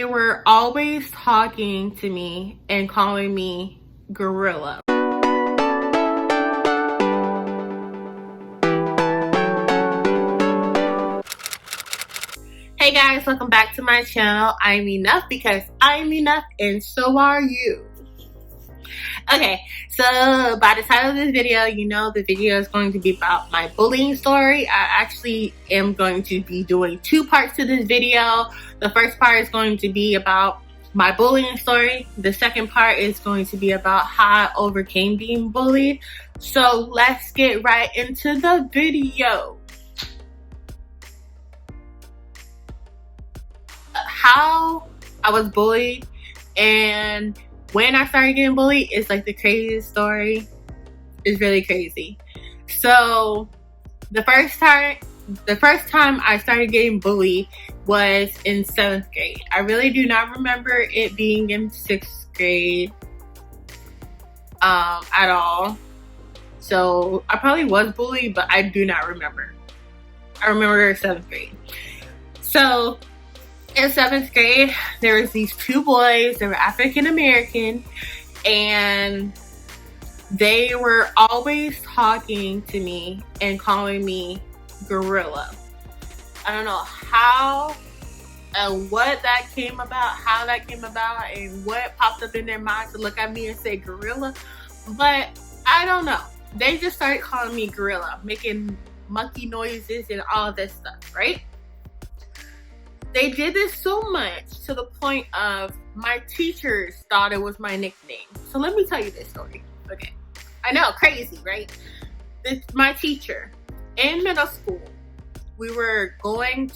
They were always talking to me and calling me gorilla. Hey guys, welcome back to my channel. I'm enough because I'm enough and so are you. Okay, so by the title of this video, you know the video is going to be about my bullying story. I actually am going to be doing two parts to this video. The first part is going to be about my bullying story. The second part is going to be about how I overcame being bullied. So let's get right into the video. How I was bullied and when I started getting bullied is like the craziest story. It's really crazy. So the first time I started getting bullied was in 7th grade. I really do not remember it being in 6th grade at all. So I probably was bullied, but I do not remember. I remember 7th grade. So in 7th grade, there was these two boys. They were African American, and they were always talking to me and calling me gorilla. I don't know how and what that came about, how that came about, and what popped up in their minds to look at me and say gorilla, but I don't know. They just started calling me gorilla, making monkey noises and all this stuff, right? They did this so much to the point of my teachers thought it was my nickname. So let me tell you this story. Okay. I know, crazy, right? My teacher in middle school, we were playing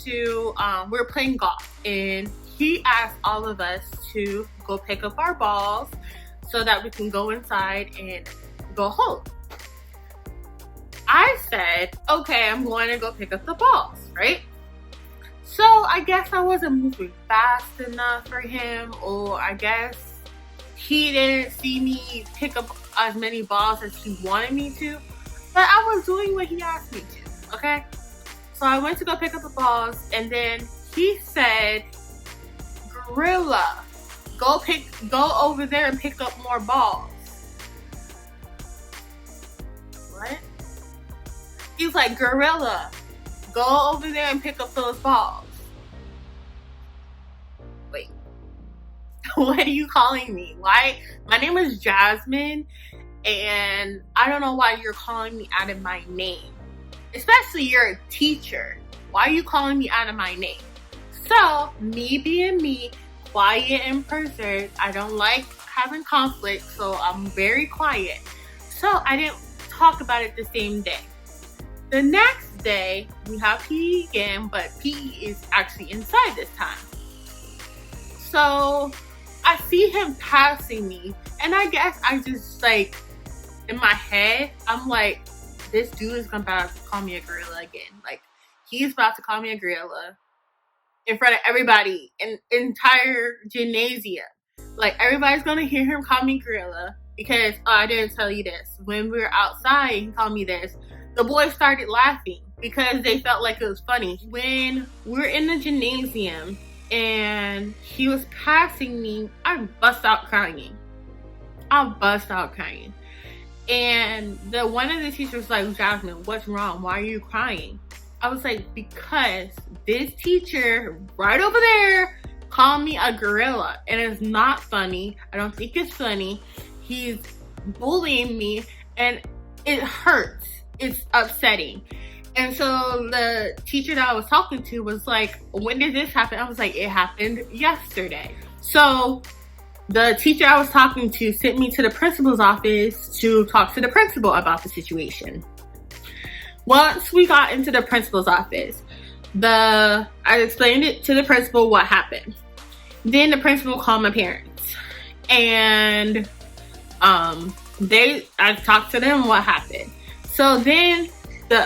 golf, and he asked all of us to go pick up our balls so that we can go inside and go home. I said, okay, I'm going to go pick up the balls, right? So I guess I wasn't moving fast enough for him, or I guess he didn't see me pick up as many balls as he wanted me to, but I was doing what he asked me to, okay? So I went to go pick up the balls, and then he said, gorilla, go over there and pick up more balls. What? He was like, gorilla, go over there and pick up those balls. Wait, what are you calling me? Why? My name is Jasmine, and I don't know why you're calling me out of my name. Especially you're a teacher. Why are you calling me out of my name? So, me being me, quiet in person, I don't like having conflict, so I'm very quiet. So, I didn't talk about it the same day. The next day, we have PE again, but PE is actually inside this time. So I see him passing me, and I guess I just like, in my head, I'm like, this dude is about to call me a gorilla again. Like, he's about to call me a gorilla in front of everybody, in entire gymnasium. Like, everybody's gonna hear him call me gorilla because, oh, I didn't tell you this. When we were outside, he called me this. The boys started laughing because they felt like it was funny. When we're in the gymnasium and he was passing me, I bust out crying. And one of the teachers was like, Jasmine, what's wrong? Why are you crying? I was like, because this teacher right over there called me a gorilla, and it's not funny. I don't think it's funny. He's bullying me, and it hurts. It's upsetting. And so the teacher that I was talking to was like, when did this happen? I was like, it happened yesterday. So the teacher I was talking to sent me to the principal's office to talk to the principal about the situation. Once we got into the principal's office, I explained it to the principal what happened. Then the principal called my parents, and I talked to them what happened. So then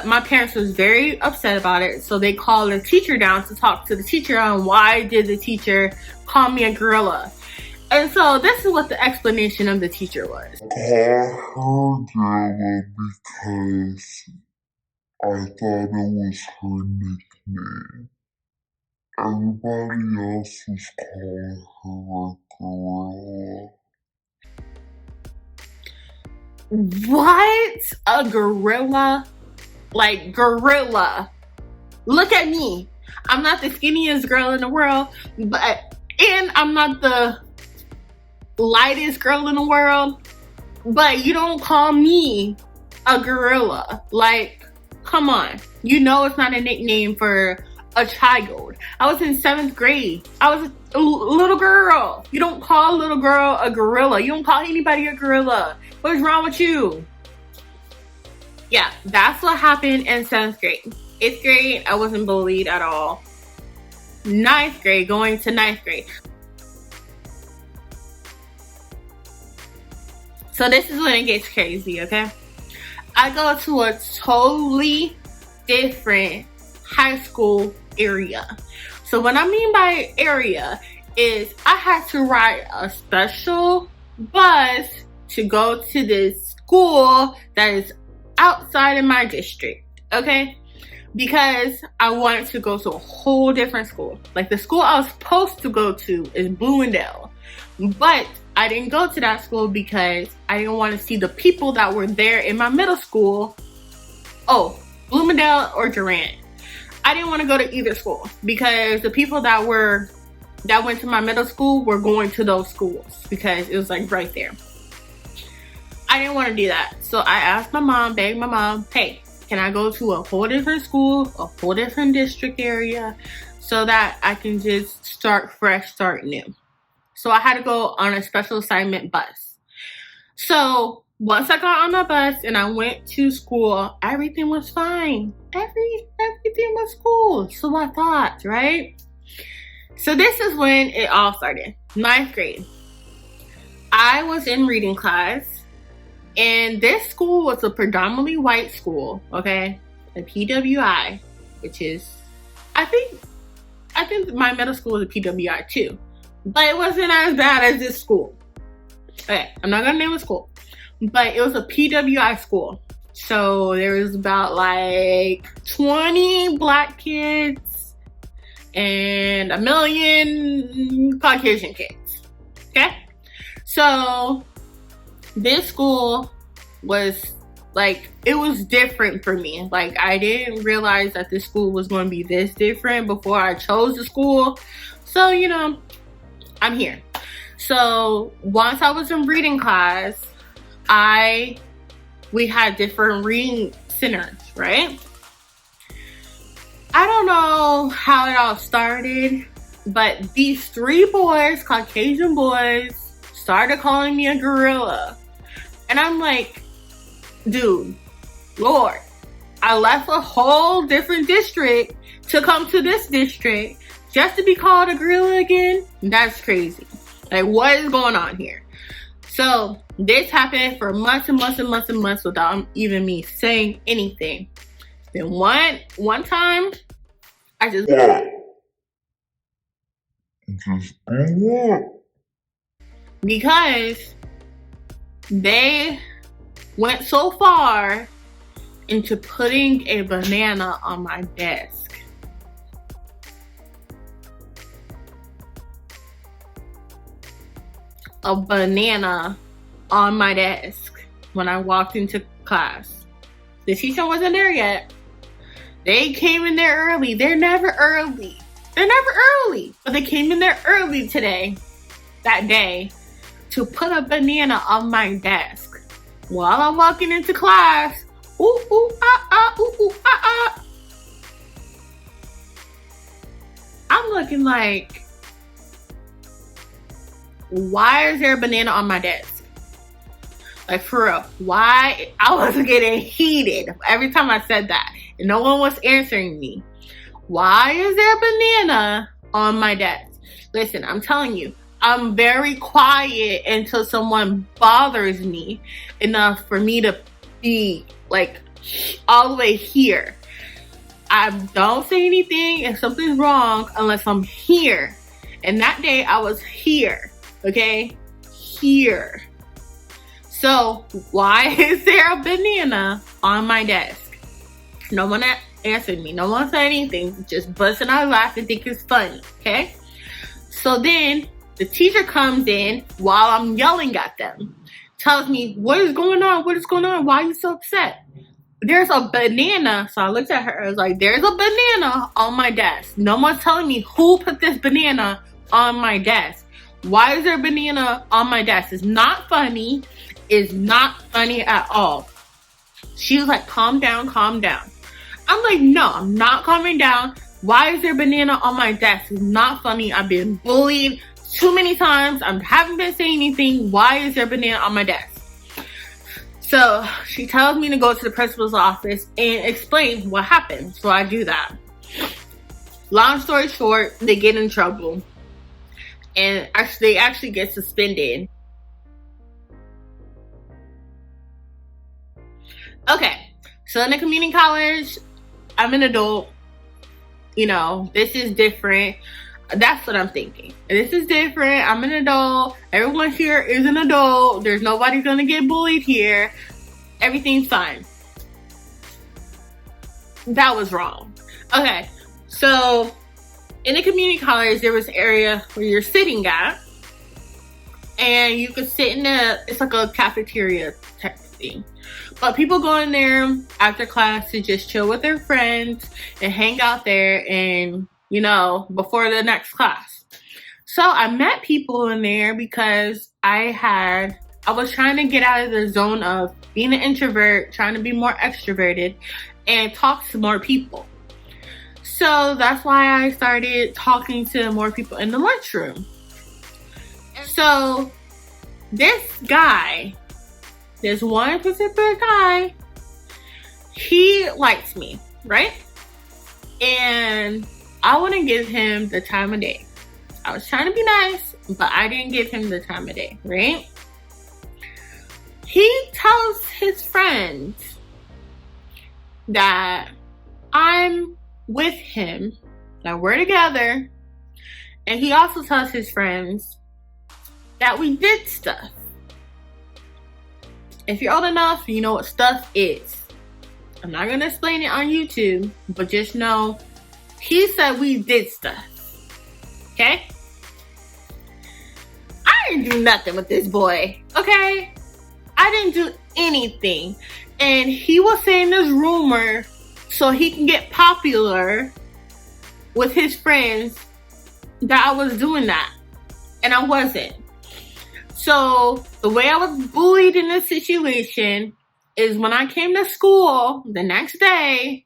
my parents was very upset about it, so they called the teacher down to talk to the teacher on why did the teacher call me a gorilla. And so this is what the explanation of the teacher was. I called her gorilla because I thought it was her nickname. everybody else was calling her a gorilla. What? A gorilla? Like, gorilla. Look at me. I'm not the skinniest girl in the world, and I'm not the lightest girl in the world, but you don't call me a gorilla. Like, come on. You know it's not a nickname for a child. I was in 7th grade. I was a little girl. You don't call a little girl a gorilla. You don't call anybody a gorilla. What is wrong with you? Yeah, that's what happened in 7th grade. 8th grade, I wasn't bullied at all. 9th grade, going to 9th grade. So this is when it gets crazy, okay? I go to a totally different high school area. So what I mean by area is I had to ride a special bus to go to this school that is outside of my district, okay? Because I wanted to go to a whole different school. Like, the school I was supposed to go to is Bloomingdale, but I didn't go to that school because I didn't want to see the people that were there in my middle school. Oh, Bloomingdale or Durant. I didn't want to go to either school because the people that went to my middle school were going to those schools because it was like right there. I didn't want to do that. So I asked my mom, begged my mom, hey, can I go to a whole different school, a whole different district area, so that I can just start fresh, start new. So I had to go on a special assignment bus. So once I got on the bus and I went to school, everything was fine. Everything was cool. So I thought, right? So this is when it all started. 9th grade. I was in reading class. And this school was a predominantly white school, okay? A PWI, which is, I think my middle school was a PWI too. But it wasn't as bad as this school. Okay, I'm not gonna name a school. But it was a PWI school. So there was about like 20 black kids and 1 million Caucasian kids, okay? So this school was like, it was different for me. Like, I didn't realize that this school was going to be this different before I chose the school. So, you know, I'm here. So once I was in reading class, we had different reading centers, right? I don't know how it all started, but these 3 boys, Caucasian boys, started calling me a gorilla. And I'm like, dude, Lord, I left a whole different district to come to this district just to be called a gorilla again? That's crazy. Like, what is going on here? So this happened for months and months and months and months without even me saying anything. Then one time, I just... Just do what? Because they went so far into putting a banana on my desk. A banana on my desk when I walked into class. The teacher wasn't there yet. They came in there early. They're never early. But they came in there early that day, to put a banana on my desk. While I'm walking into class, ooh, ooh, ah, ah, ooh, ooh, ah, ah. I'm looking like, why is there a banana on my desk? Like, for real, why? I was getting heated every time I said that, and no one was answering me. Why is there a banana on my desk? Listen, I'm telling you, I'm very quiet until someone bothers me enough for me to be like all the way here. I don't say anything if something's wrong unless I'm here. And that day I was here, okay? Here. So why is there a banana on my desk? No one answered me. No one said anything. Just busting out laughing, think it's funny. Okay. So then the teacher comes in while I'm yelling at them, tells me, what is going on? What is going on? Why are you so upset? There's a banana. So I looked at her. I was like, there's a banana on my desk. No one's telling me who put this banana on my desk. Why is there a banana on my desk? It's not funny. It's not funny at all. She was like, calm down, calm down. I'm like, no, I'm not calming down. Why is there a banana on my desk? It's not funny. I've been bullied too many times. I haven't been saying anything. Why is there a banana on my desk? So she tells me to go to the principal's office and explain what happened. So I do that. Long story short, they get in trouble. And they actually get suspended. Okay, so in the community college, I'm an adult. You know, this is different. That's what I'm thinking. This is different. I'm an adult. Everyone here is an adult. There's nobody gonna get bullied here. Everything's fine. That was wrong. Okay, so in the community college, there was an area where you're sitting at, and you could sit in it's like a cafeteria type of thing. But people go in there after class to just chill with their friends and hang out there and, you know, before the next class. So I met people in there because I was trying to get out of the zone of being an introvert, trying to be more extroverted and talk to more people. So that's why I started talking to more people in the lunchroom. So this guy, there's one particular guy, he likes me, right? And I wouldn't give him the time of day. I was trying to be nice, but I didn't give him the time of day, right? He tells his friends that I'm with him, that we're together, and he also tells his friends that we did stuff. If you're old enough, you know what stuff is. I'm not gonna explain it on YouTube, but just know he said we did stuff. Okay? I didn't do nothing with this boy, okay? I didn't do anything. And he was saying this rumor so he can get popular with his friends that I was doing that. And I wasn't. So the way I was bullied in this situation is when I came to school the next day,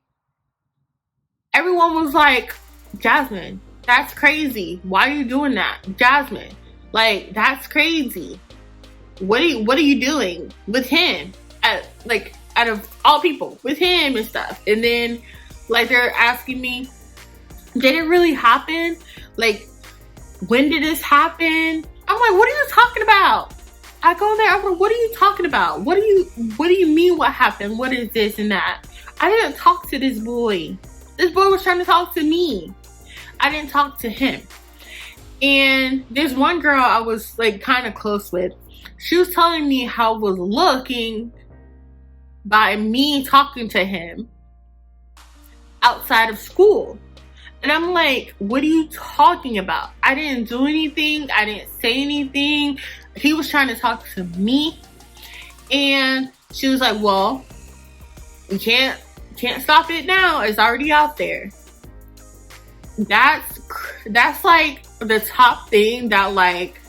everyone was like, Jasmine, that's crazy. Why are you doing that? Jasmine, like, that's crazy. What are you doing with him? Out of all people, with him and stuff. And then, like, they're asking me, did it really happen? Like, when did this happen? I'm like, what are you talking about? I go there, I'm like, what are you talking about? What do you mean what happened? What is this and that? I didn't talk to this boy. This boy was trying to talk to me. I didn't talk to him. And there's one girl I was like kind of close with. She was telling me how I was looking by me talking to him outside of school. And I'm like, what are you talking about? I didn't do anything. I didn't say anything. He was trying to talk to me. And she was like, well, we can't stop it now. It's already out there. That's like the top thing that like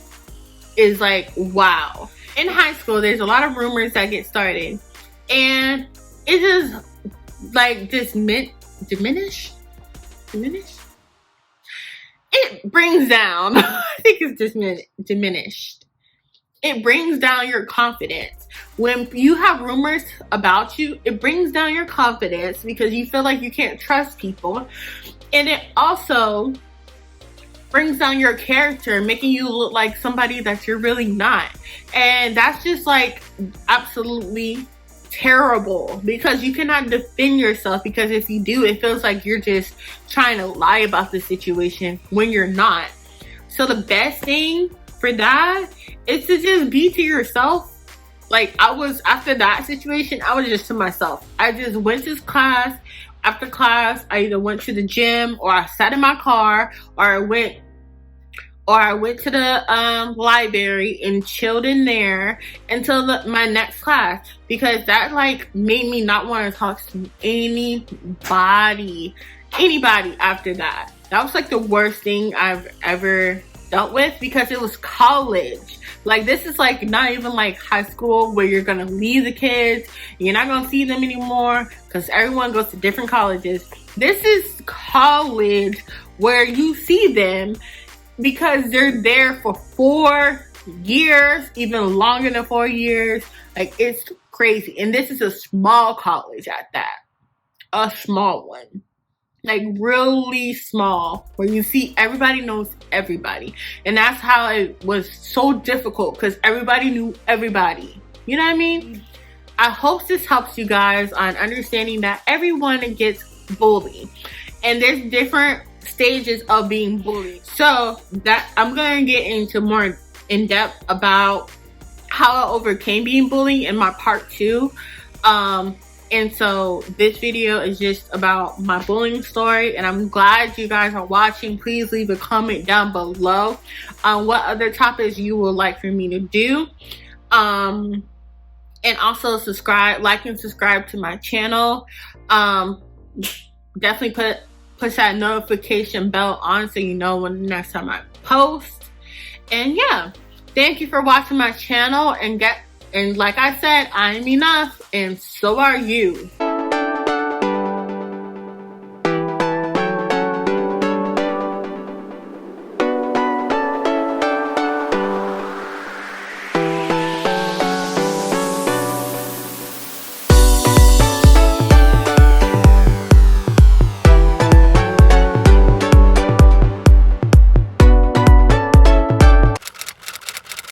is like, wow. In high school, there's a lot of rumors that get started. And it just like diminish. It brings down, I think it's just diminished. It brings down your confidence. When you have rumors about you, it brings down your confidence because you feel like you can't trust people. And it also brings down your character, making you look like somebody that you're really not. And that's just like absolutely terrible because you cannot defend yourself, because if you do, it feels like you're just trying to lie about the situation when you're not. So the best thing for that is to just be to yourself. Like, I was, after that situation, I was just to myself. I just went to class, after class, I either went to the gym, or I sat in my car, or I went to the library and chilled in there until my next class, because that like made me not want to talk to anybody after that. That was like the worst thing I've ever dealt with, because it was college. Like, this is like not even like high school where you're gonna leave the kids, you're not gonna see them anymore because everyone goes to different colleges. This is college where you see them because they're there for 4 years, even longer than 4 years. Like, it's crazy. And this is a small college at that. A small one. Like, really small, where you see everybody knows everybody. And that's how it was so difficult, because everybody knew everybody. You know what I mean? I hope this helps you guys on understanding that everyone gets bullied. And there's different stages of being bullied. So that I'm going to get into more in depth about how I overcame being bullied in my part 2. And so this video is just about my bullying story, and I'm glad you guys are watching. Please leave a comment down below on what other topics you would like for me to do. And also like and subscribe to my channel. Definitely push that notification bell on so you know when the next time I post. And yeah, thank you for watching my channel, and like I said, I am enough, and so are you.